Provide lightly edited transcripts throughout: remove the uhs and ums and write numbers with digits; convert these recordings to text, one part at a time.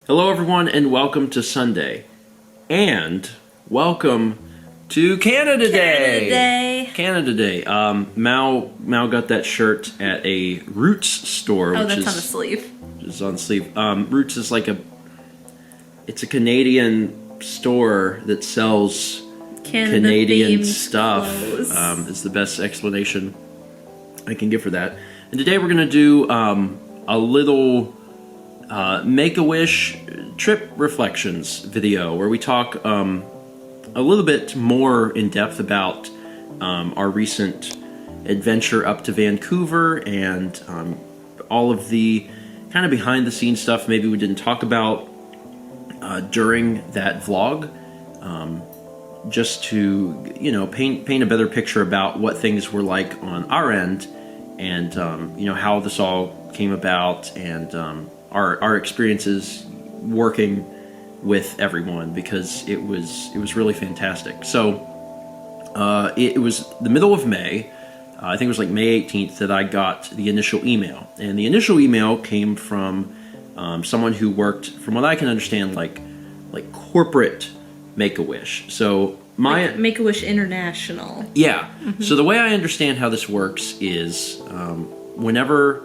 Hello everyone and welcome to Sunday. And welcome to Canada Day! Canada Day. Mal got that shirt at a Roots store. Oh, that's on the sleeve. Is on the sleeve. Roots is like it's a Canadian store that sells Canadian stuff. Is the best explanation I can give for that. And today we're going to do a little Make-A-Wish trip reflections video where we talk a little bit more in depth about our recent adventure up to Vancouver and all of the kind of behind the scenes stuff maybe we didn't talk about during that vlog, just to, you know, paint a better picture about what things were like on our end and you know, how this all came about and our experiences working with everyone, because it was really fantastic. So it was the middle of May, I think it was like May 18th, that I got the initial email, and the initial email came from someone who worked, from what I can understand, like corporate Make-A-Wish. So Make-A-Wish International. Yeah. Mm-hmm. So the way I understand how this works is whenever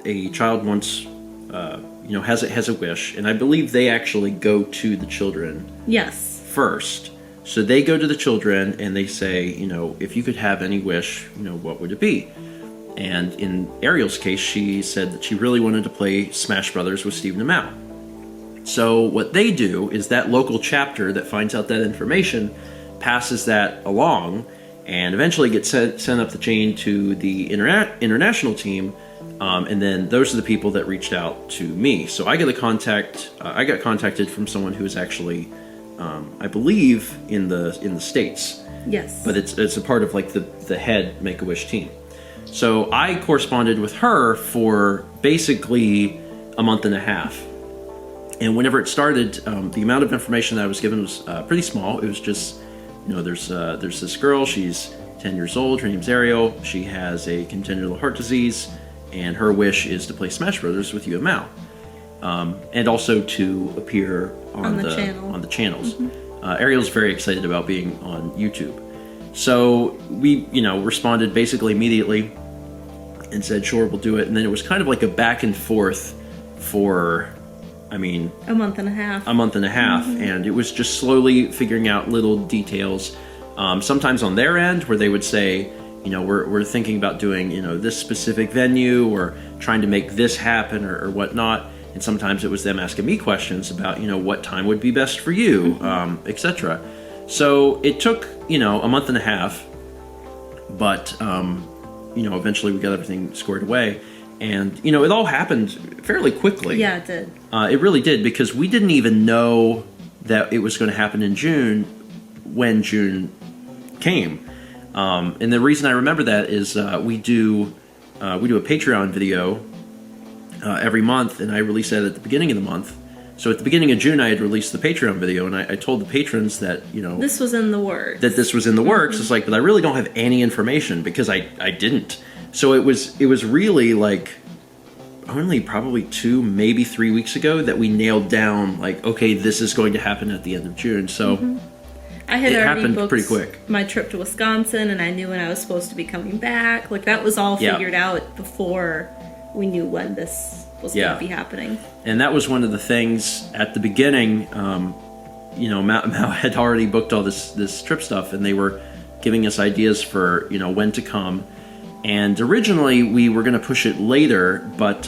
a child wants, you know, has a wish, and I believe they actually go to the children. Yes. First. So they go to the children and they say, you know, if you could have any wish, you know, what would it be? And in Ariel's case, she said that she really wanted to play Smash Brothers with Stephen and Mal. So what they do is that local chapter that finds out that information passes that along and eventually gets sent up the chain to the international team. And then those are the people that reached out to me. So I got contacted from someone who is actually, I believe, in the States. Yes. But it's a part of like the head Make-A-Wish team. So I corresponded with her for basically a month and a half. And whenever it started, the amount of information that I was given was pretty small. It was just, you know, there's this girl. She's 10 years old. Her name's Ariel. She has a congenital heart disease. And her wish is to play Smash Brothers with you and Mal, and also to appear on the channels. Mm-hmm. Ariel's very excited about being on YouTube, so we, you know, responded basically immediately and said, "Sure, we'll do it." And then it was kind of like a back and forth for, I mean, a month and a half. Mm-hmm. And it was just slowly figuring out little details. Sometimes on their end, where they would say, you know, we're thinking about doing, you know, this specific venue or trying to make this happen or whatnot. And sometimes it was them asking me questions about, you know, what time would be best for you, etc. So it took, you know, a month and a half, but, you know, eventually we got everything squared away. And, you know, it all happened fairly quickly. Yeah, it did. It really did, because we didn't even know that it was going to happen in June when June came. And the reason I remember that is we do a Patreon video every month, and I release that at the beginning of the month. So at the beginning of June, I had released the Patreon video, and I told the patrons that, you know, this was in the works. That this was in the works. It's like, but I really don't have any information because I didn't. So it was really like only probably 2, maybe 3 weeks ago that we nailed down, like, okay, this is going to happen at the end of June. So. I had already booked pretty quick. My trip to Wisconsin, and I knew when I was supposed to be coming back. Like, that was all figured out before we knew when this was going to be happening. And that was one of the things at the beginning. You know, Mal had already booked all this trip stuff, and they were giving us ideas for, you know, when to come. And originally we were going to push it later, but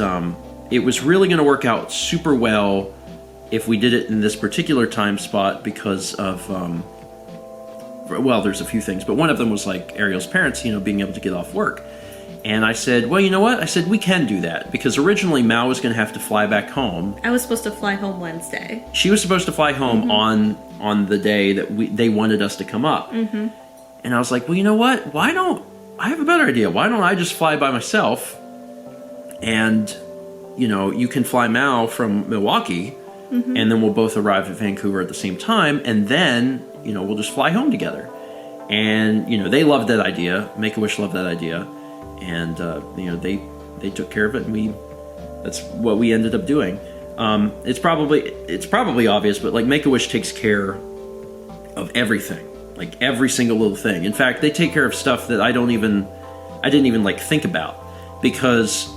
it was really going to work out super well if we did it in this particular time spot because of... well, there's a few things, but one of them was like Ariel's parents, you know, being able to get off work. And I said, well, you know what? I said, we can do that, because originally Mal was going to have to fly back home. I was supposed to fly home Wednesday. She was supposed to fly home on the day that they wanted us to come up. Mm-hmm. And I was like, well, you know what? I have a better idea. Why don't I just fly by myself? And, you know, you can fly Mal from Milwaukee, and then we'll both arrive at Vancouver at the same time, and then, you know, we'll just fly home together. And, you know, they loved that idea. Make-A-Wish loved that idea. And, you know, they took care of it, and that's what we ended up doing. It's probably obvious, but like Make-A-Wish takes care of everything, like every single little thing. In fact, they take care of stuff that I didn't even like think about, because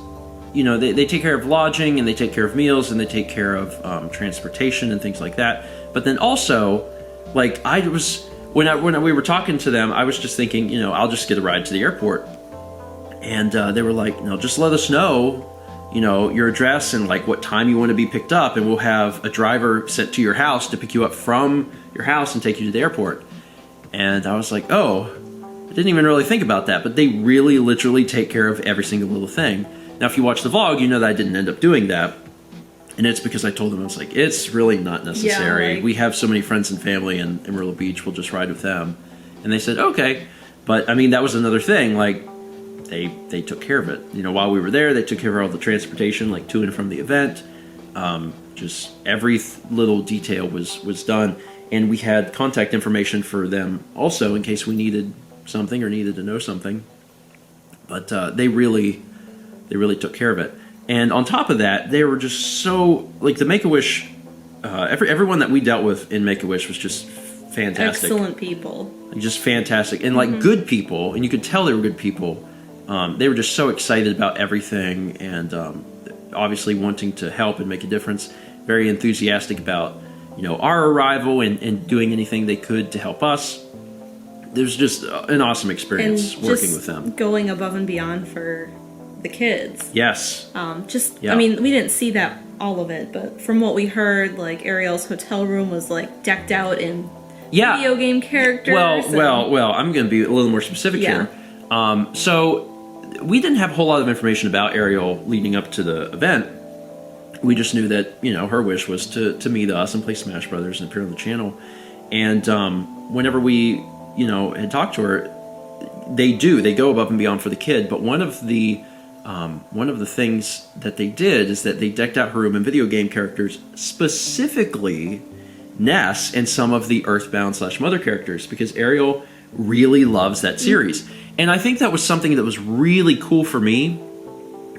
they take care of lodging, and they take care of meals, and they take care of transportation and things like that. But then also, like when we were talking to them, I was just thinking, I'll just get a ride to the airport, and they were like, no, just let us know, your address and like what time you want to be picked up, and we'll have a driver sent to your house to pick you up from your house and take you to the airport. And I was like, oh, I didn't even really think about that, but they really literally take care of every single little thing. Now, if you watch the vlog, you know that I didn't end up doing that. And it's because I told them, I was like, it's really not necessary. Yeah, we have so many friends and family in Myrtle Beach, we'll just ride with them. And they said, okay. But, I mean, that was another thing. Like, they took care of it. While we were there, they took care of all the transportation, like to and from the event. Just every little detail was done. And we had contact information for them also in case we needed something or needed to know something. But they really took care of it. And on top of that, they were just so, like, the Make-A-Wish, everyone that we dealt with in Make-A-Wish was just fantastic. Excellent people. Just fantastic. And, like, good people, and you could tell they were good people. They were just so excited about everything, and obviously wanting to help and make a difference. Very enthusiastic about, our arrival and doing anything they could to help us. There's just an awesome experience working with them. Going above and beyond for the kids. Yes. I mean, we didn't see that all of it, but from what we heard, like, Ariel's hotel room was like decked out in video game characters. Well, I'm going to be a little more specific here. So we didn't have a whole lot of information about Ariel leading up to the event. We just knew that, her wish was to meet us and play Smash Brothers and appear on the channel. And whenever we, had talked to her, they go above and beyond for the kid. But one of the things that they did is that they decked out her room in video game characters, specifically Ness and some of the Earthbound/Mother characters, because Ariel really loves that series. And I think that was something that was really cool for me,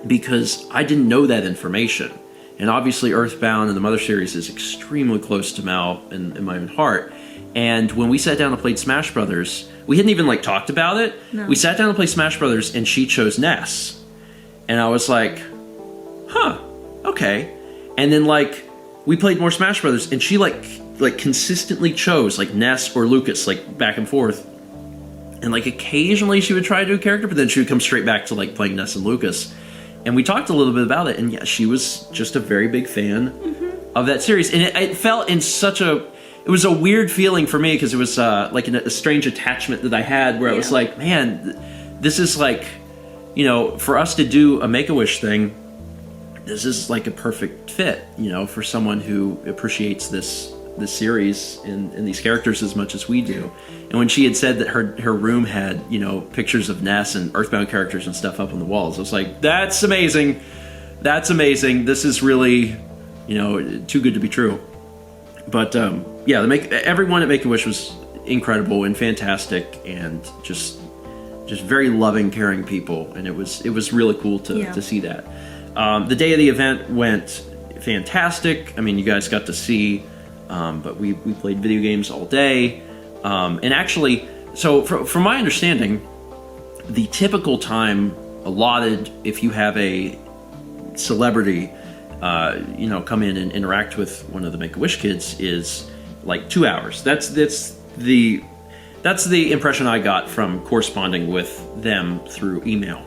because I didn't know that information. And obviously Earthbound and the Mother series is extremely close to Mal and in my own heart. And when we sat down and played Smash Brothers, we hadn't even like talked about it. No. We sat down and played Smash Brothers, and she chose Ness. And I was like, huh, okay. And then like we played more Smash Brothers, and she like consistently chose like Ness or Lucas, like back and forth. And like occasionally she would try to do a character, but then she would come straight back to like playing Ness and Lucas. And we talked a little bit about it, and yeah, she was just a very big fan of that series. And it felt in it was a weird feeling for me, because it was like a strange attachment that I had, where I was like, man, this is like, for us to do a Make-A-Wish thing, this is like a perfect fit, for someone who appreciates this series and these characters as much as we do. And when she had said that her room had, pictures of Ness and Earthbound characters and stuff up on the walls, I was like, that's amazing. That's amazing. This is really, too good to be true. But everyone at Make-A-Wish was incredible and fantastic, and just very loving, caring people, and it was really cool to see that. The day of the event went fantastic. I mean, you guys got to see, but we played video games all day, and actually, so from my understanding, the typical time allotted if you have a celebrity come in and interact with one of the Make-A-Wish kids is like 2 hours. That's the impression I got from corresponding with them through email.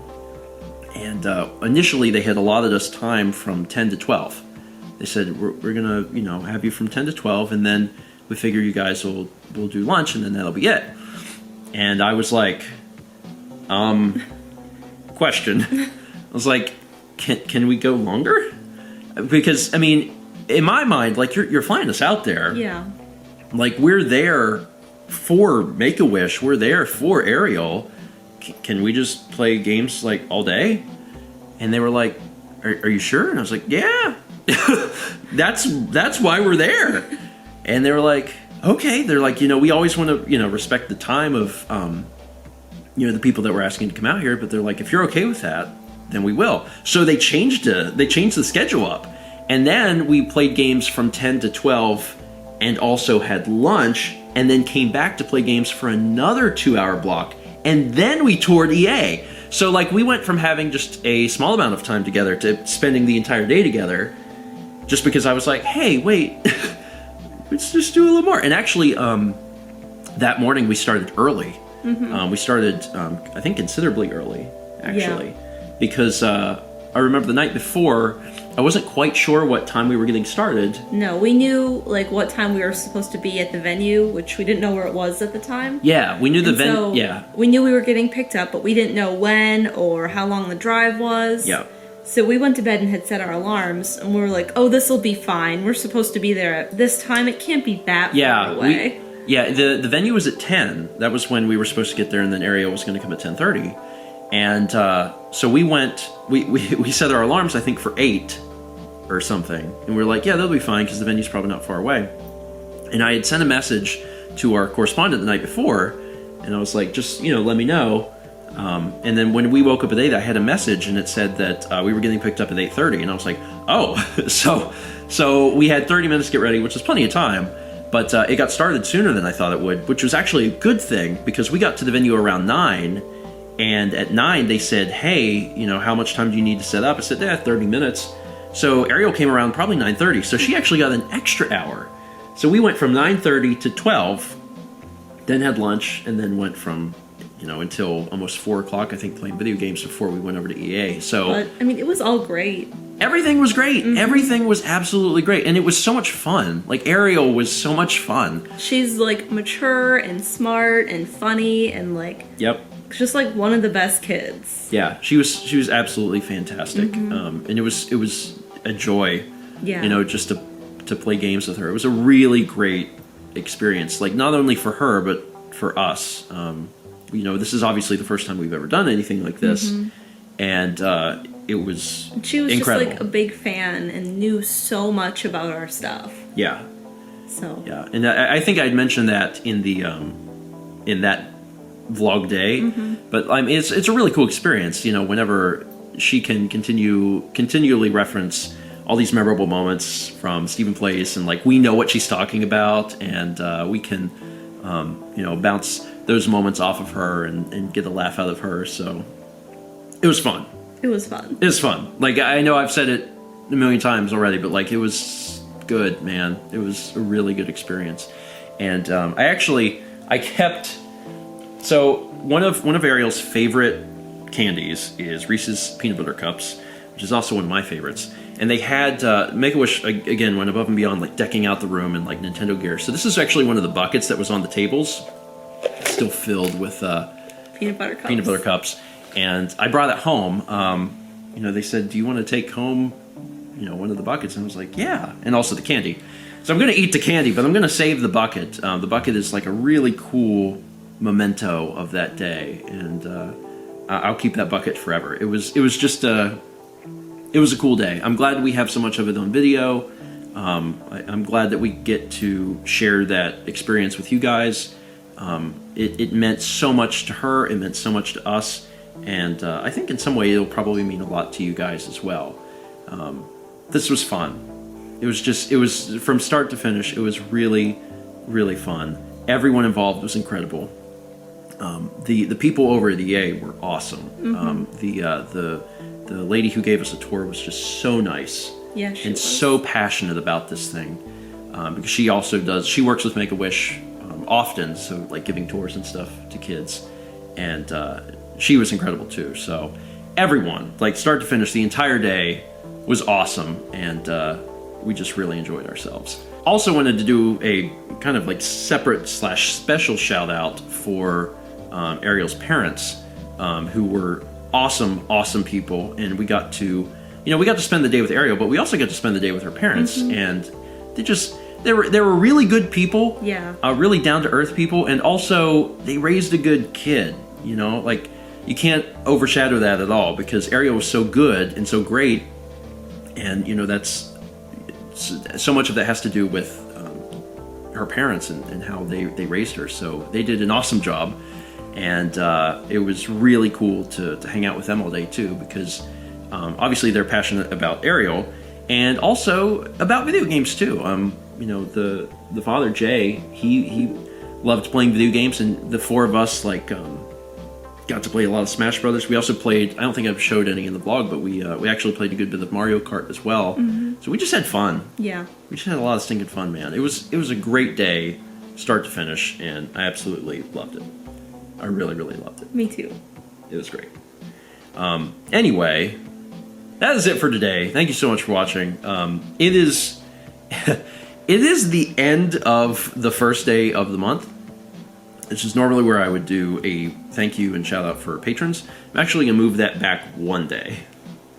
And initially they had allotted us time from 10 to 12. They said, we're gonna have you from 10 to 12, and then we figure you guys will do lunch, and then that'll be it. And I was like, question. I was like, can we go longer? Because, I mean, in my mind, like, you're flying us out there. Yeah. Like, we're there for Make-A-Wish. We're there for Ariel. Can we just play games, like, all day? And they were like, are you sure? And I was like, yeah. That's why we're there. And they were like, okay. They're like, we always want to, respect the time of, the people that we're asking to come out here. But they're like, if you're okay with that, then we will. So they changed the schedule up. And then we played games from 10 to 12 and also had lunch, and then came back to play games for another 2-hour block. And then we toured EA. So like we went from having just a small amount of time together to spending the entire day together, just because I was like, hey, wait, let's just do a little more. And actually, that morning we started early. We started, I think, considerably early, actually, because I remember the night before, I wasn't quite sure what time we were getting started. No, we knew like what time we were supposed to be at the venue, which we didn't know where it was at the time. Yeah, we knew the venue. So yeah, we knew we were getting picked up, but we didn't know when or how long the drive was. Yeah. So we went to bed and had set our alarms, and we were like, "Oh, this will be fine. We're supposed to be there at this time. It can't be that far away." The venue was at 10. That was when we were supposed to get there, and then Ariel was going to come at 10:30. And so we went. We set our alarms, I think, for 8 or something, and we were like, "Yeah, that'll be fine because the venue's probably not far away." And I had sent a message to our correspondent the night before, and I was like, "Just let me know." And then when we woke up at 8, I had a message, and it said that we were getting picked up at 8:30, and I was like, "Oh, so we had 30 minutes to get ready, which is plenty of time." But it got started sooner than I thought it would, which was actually a good thing because we got to the venue around 9, and at 9 they said, "Hey, how much time do you need to set up?" I said, 30 minutes." So Ariel came around probably 9:30, so she actually got an extra hour. So we went from 9:30 to 12, then had lunch, and then went from until almost 4 o'clock, I think, playing video games before we went over to EA. So, but I mean, it was all great. Everything was great. Everything was absolutely great, and it was so much fun. Like Ariel was so much fun. She's like mature and smart and funny and like just like one of the best kids. Yeah, she was absolutely fantastic, and it was a joy. Yeah, just to play games with her. It was a really great experience. Like not only for her but for us. This is obviously the first time we've ever done anything like this, and it was she was incredible. Just like a big fan and knew so much about our stuff. Yeah. So. Yeah, and I think I'd mentioned that in the in that vlog day, but it's a really cool experience. Whenever she can continually reference all these memorable moments from Stephen Place, and like we know what she's talking about, and we can bounce those moments off of her and get a laugh out of her. So it was fun. It was fun. It was fun. Like I know I've said it a million times already, but like it was good, man. It was a really good experience. And I kept. So one of Ariel's favorite candies is Reese's Peanut Butter Cups, which is also one of my favorites. And they had MakeAWish again went above and beyond, like decking out the room and like Nintendo gear. So this is actually one of the buckets that was on the tables, still filled with peanut butter cups. And I brought it home. They said, "Do you want to take home, one of the buckets?" And I was like, "Yeah," and also the candy. So I'm going to eat the candy, but I'm going to save the bucket. The bucket is like a really cool memento of that day, and I'll keep that bucket forever. It was just it was a cool day. I'm glad we have so much of it on video. I'm glad that we get to share that experience with you guys. It meant so much to her. It meant so much to us. And I think in some way it'll probably mean a lot to you guys as well. This was fun. It was from start to finish. It was really, really fun. Everyone involved was incredible. The people over at EA were awesome. The lady who gave us a tour was just so nice. Yeah, she was. So passionate about this thing. Because she also she works with MakeAWish often, so like giving tours and stuff to kids. And she was incredible too. So everyone, like start to finish, the entire day was awesome, and we just really enjoyed ourselves. Also wanted to do a kind of like separate / special shout out for Ariel's parents, who were awesome people, and we got to spend the day with Ariel, but we also got to spend the day with her parents, and they were really good people, really down to earth people, and also they raised a good kid. Like you can't overshadow that at all, because Ariel was so good and so great, and that's so much of that has to do with her parents and how they raised her. So they did an awesome job, and it was really cool to hang out with them all day too, because obviously they're passionate about Ariel, and also about video games too. You know, the father Jay, he loved playing video games, and the four of us got to play a lot of Smash Brothers. We also played, I don't think I've showed any in the vlog, but we actually played a good bit of Mario Kart as well. So we just had fun. Yeah. We just had a lot of stinking fun, man. It was a great day, start to finish, and I absolutely loved it. I really, really loved it. Me too. It was great. Anyway, that is it for today. Thank you so much for watching. It is it is the end of the first day of the month. This is normally where I would do a thank you and shout out for patrons. I'm actually going to move that back one day.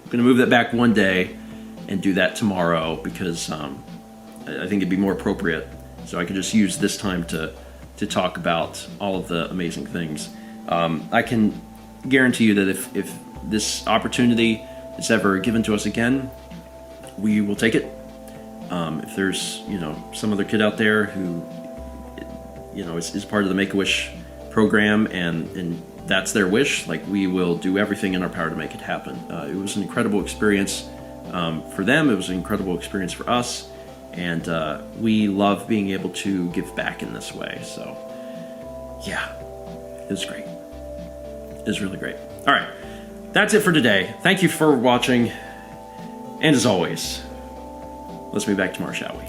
I'm going to move that back one day and do that tomorrow because I think it'd be more appropriate. So I could just use this time to talk about all of the amazing things. I can guarantee you that if this opportunity is ever given to us again, we will take it. If there's, you know, some other kid out there who, you know, is part of the MakeAWish program and that's their wish, like, we will do everything in our power to make it happen. It was an incredible experience for them. It was an incredible experience for us. And we love being able to give back in this way. So, yeah, it was great. It was really great. All right, that's it for today. Thank you for watching. And as always, let's move back tomorrow, shall we?